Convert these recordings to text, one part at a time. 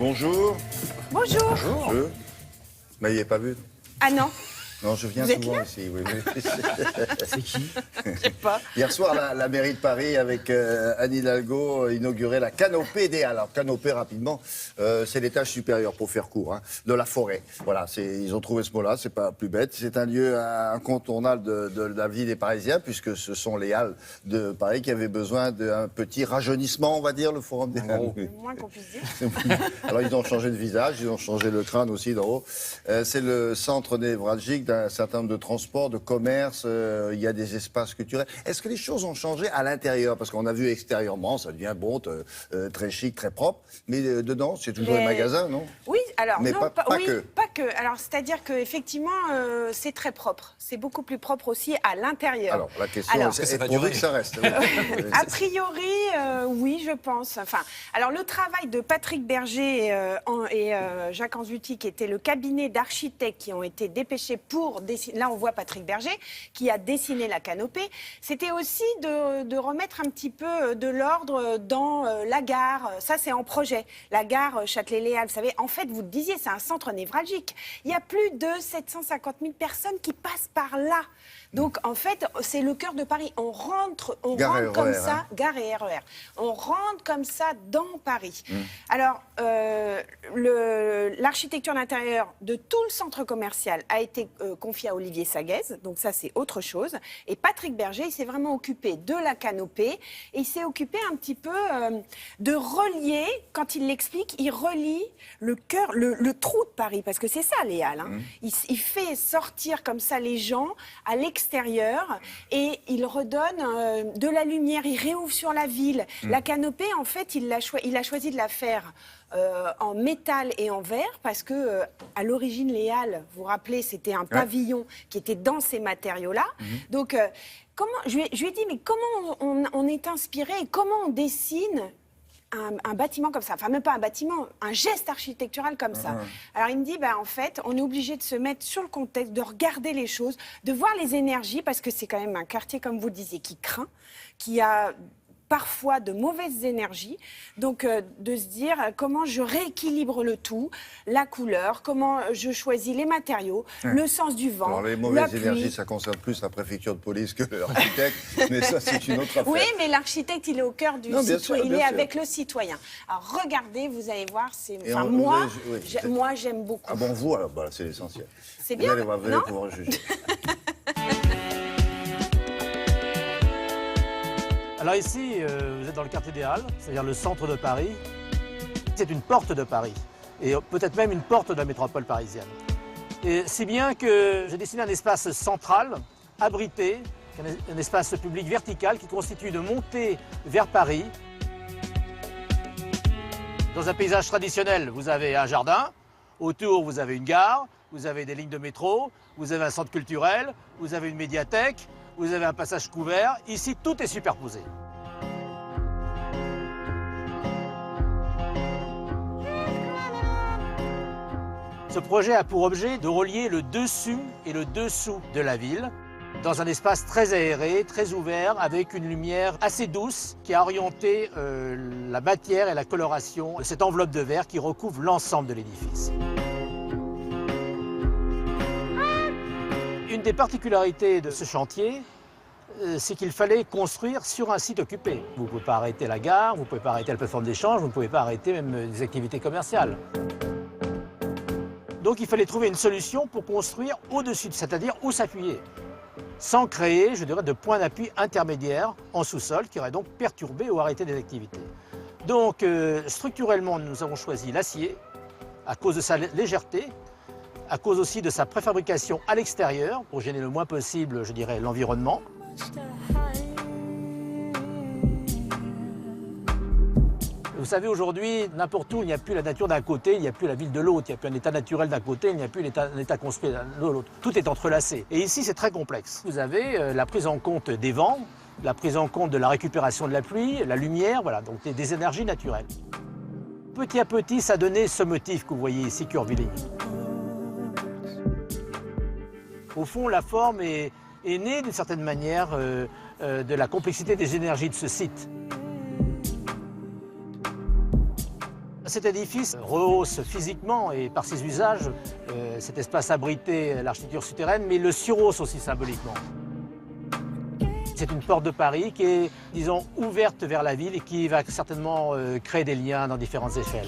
Bonjour. Bonjour. Bonjour. Vous m'aviez pas vu? Ah non, Non, je viens Vous êtes souvent là ici. Oui, oui. C'est qui? je sais pas. Hier soir, la mairie de Paris, avec Anne Hidalgo, inaugurait la canopée des Halles. Alors, canopée, rapidement, c'est l'étage supérieur, pour faire court, hein, de la forêt. Voilà, ils ont trouvé ce mot-là, c'est pas plus bête. C'est un lieu incontournable de la vie des Parisiens, puisque ce sont les Halles de Paris qui avaient besoin d'un petit rajeunissement, on va dire, le Forum des Halles. Le moins qu'on puisse dire. Alors, ils ont changé de visage, ils ont changé le crâne aussi d'en haut. C'est le centre névralgique d'un certain nombre de transports, de commerce, il y a des espaces culturels. Est-ce que les choses ont changé à l'intérieur? Parce qu'on a vu extérieurement, ça devient bon, très chic, très propre, mais dedans, c'est toujours les magasins, non? Oui, alors Mais non, pas oui, que. pas que. Alors c'est-à-dire que effectivement, c'est très propre. C'est beaucoup plus propre aussi à l'intérieur. Alors, la question, Alors, est pourvu que ça reste. A priori, oui, je pense. Enfin, alors le travail de Patrick Berger et Jacques Anzuti, qui était le cabinet d'architectes qui ont été dépêchés pour dessiner. Là, on voit Patrick Berger qui a dessiné la canopée. C'était aussi de remettre un petit peu de l'ordre dans la gare. Ça, c'est en projet. La gare Châtelet-Les Halles. Vous savez, en fait, vous le disiez, c'est un centre névralgique. Il y a plus de 750 000 personnes qui passent par là. Donc, en fait, c'est le cœur de Paris. On rentre comme ça, hein. gare et RER. On rentre comme ça dans Paris. Alors, l'architecture d'intérieur de tout le centre commercial a été confiée à Olivier Saguez. Donc ça, c'est autre chose. Et Patrick Berger, il s'est vraiment occupé de la canopée. Et il s'est occupé un petit peu de relier, quand il l'explique, il relie le cœur, le trou de Paris. Parce que c'est ça, les Halles. Hein. Il fait sortir comme ça les gens à l'extérieur et il redonne de la lumière, il réouvre sur la ville. La canopée, en fait, il a choisi de la faire en métal et en verre parce que à l'origine, les Halles, vous vous rappelez, c'était un pavillon qui était dans ces matériaux-là. Donc, je lui ai dit, mais comment on est inspiré et comment on dessine un bâtiment comme ça, enfin même pas un bâtiment, un geste architectural comme ça. Alors il me dit, en fait, on est obligé de se mettre sur le contexte, de regarder les choses, de voir les énergies, parce que c'est quand même un quartier, comme vous le disiez, qui craint, qui a parfois de mauvaises énergies, donc de se dire comment je rééquilibre le tout, la couleur, comment je choisis les matériaux, le sens du vent, Alors, les mauvaises énergies, ça concerne plus la préfecture de police que l'architecte, mais ça, c'est une autre affaire. Oui, mais l'architecte, il est au cœur du citoyen, il est avec le citoyen. Alors regardez, vous allez voir, moi j'aime beaucoup. Ah bon, vous, alors, c'est l'essentiel. C'est bien, vous allez non pouvoir juger. Alors ici, vous êtes dans le quartier des Halles, c'est-à-dire le centre de Paris. C'est une porte de Paris, et peut-être même une porte de la métropole parisienne. Et si bien que j'ai dessiné un espace central, abrité, un espace public vertical qui constitue une montée vers Paris. Dans un paysage traditionnel, vous avez un jardin, autour vous avez une gare, vous avez des lignes de métro, vous avez un centre culturel, vous avez une médiathèque, vous avez un passage couvert. Ici, tout est superposé. Ce projet a pour objet de relier le dessus et le dessous de la ville dans un espace très aéré, très ouvert, avec une lumière assez douce qui a orienté la matière et la coloration de cette enveloppe de verre qui recouvre l'ensemble de l'édifice. Une des particularités de ce chantier, c'est qu'il fallait construire sur un site occupé. Vous ne pouvez pas arrêter la gare, vous ne pouvez pas arrêter la plateforme d'échange, vous ne pouvez pas arrêter même des activités commerciales. Donc il fallait trouver une solution pour construire au-dessus, c'est-à-dire où s'appuyer, sans créer, je dirais, de points d'appui intermédiaires en sous-sol qui auraient donc perturbé ou arrêté des activités. Donc structurellement, nous avons choisi l'acier à cause de sa légèreté, à cause aussi de sa préfabrication à l'extérieur, pour gêner le moins possible, je dirais, l'environnement. Vous savez, aujourd'hui, n'importe où, il n'y a plus la nature d'un côté, il n'y a plus la ville de l'autre, il n'y a plus un état naturel d'un côté, il n'y a plus un état construit de l'autre. Tout est entrelacé. Et ici, c'est très complexe. Vous avez la prise en compte des vents, la prise en compte de la récupération de la pluie, la lumière, voilà, donc des énergies naturelles. Petit à petit, ça a donné ce motif que vous voyez ici, curviligne. Au fond, la forme est née d'une certaine manière de la complexité des énergies de ce site. Cet édifice rehausse physiquement et par ses usages cet espace abrité, l'architecture souterraine, mais il le surhausse aussi symboliquement. C'est une porte de Paris qui est, disons, ouverte vers la ville et qui va certainement créer des liens dans différentes échelles.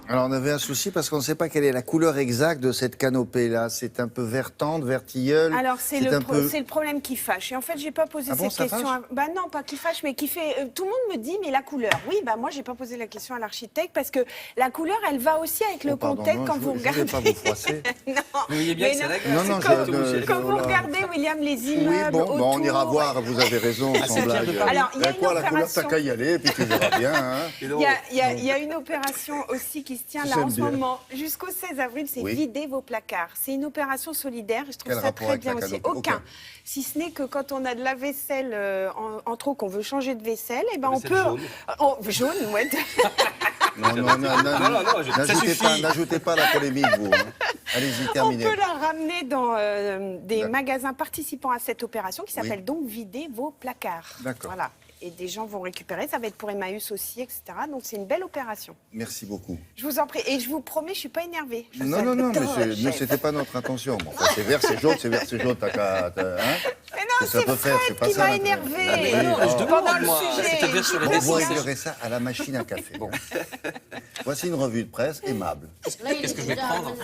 Alors on avait un souci parce qu'on ne sait pas quelle est la couleur exacte de cette canopée-là. C'est un peu vert tendre, vert tilleul. Alors c'est le problème qui fâche. Et en fait, j'ai pas posé Ah bon, cette ça question. fâche Bah non, pas qui fâche, mais qui fait. Tout le monde me dit, mais la couleur. Oui, bah moi j'ai pas posé la question à l'architecte parce que la couleur, elle va aussi avec le pardon, contexte non, quand vous je regardez. vais pas vous froisser. Non. Vous voyez bien Mais que c'est non. la glace. Non, non, Quand vous voilà. regardez, William, les Oui, immeubles bon, on autour, ira voir, vous avez raison, sans c'est Pierre blague. de Paris. Alors, il y a une quoi, la couleur, opération. t'as qu'à y aller, et puis tu verras bien. Hein. Et Il donc, y a une opération aussi qui se tient là J'aime en ce bien. moment jusqu'au 16 avril, c'est Oui. vider vos placards. C'est une opération solidaire et je trouve Quel ça rapport très avec bien la aussi. canopée? Aucun. Aucun. Si ce n'est que quand on a de la vaisselle en trop, qu'on veut changer de vaisselle, et ben on vaisselle peut. jaune. Oh, jaune, ouais. Non, non, ça n'ajoutez pas la polémique, vous. Hein. Allez-y, On terminez. peut la ramener dans des D'accord. magasins participant à cette opération qui s'appelle Oui. donc vider vos placards. D'accord. Voilà. Et des gens vont récupérer, ça va être pour Emmaüs aussi, etc. Donc c'est une belle opération. Merci beaucoup. Je vous en prie. Et je vous promets, je ne suis pas énervée. Je Non, sais non, non, que- mais chef. c'était pas notre intention. Bon, enfin, c'est vert, c'est jaune, t'as qu'à... Hein Mais non, ça c'est peut faire, Fred c'est pas qui ça, m'a l'intérêt. énervée. Ah, mais non, je Pendant demande, le moi. sujet. C'est-à-dire sur les J'y Vous reviens. réglerez ça à la machine à café. Voici une revue de presse aimable. Qu'est-ce que je vais prendre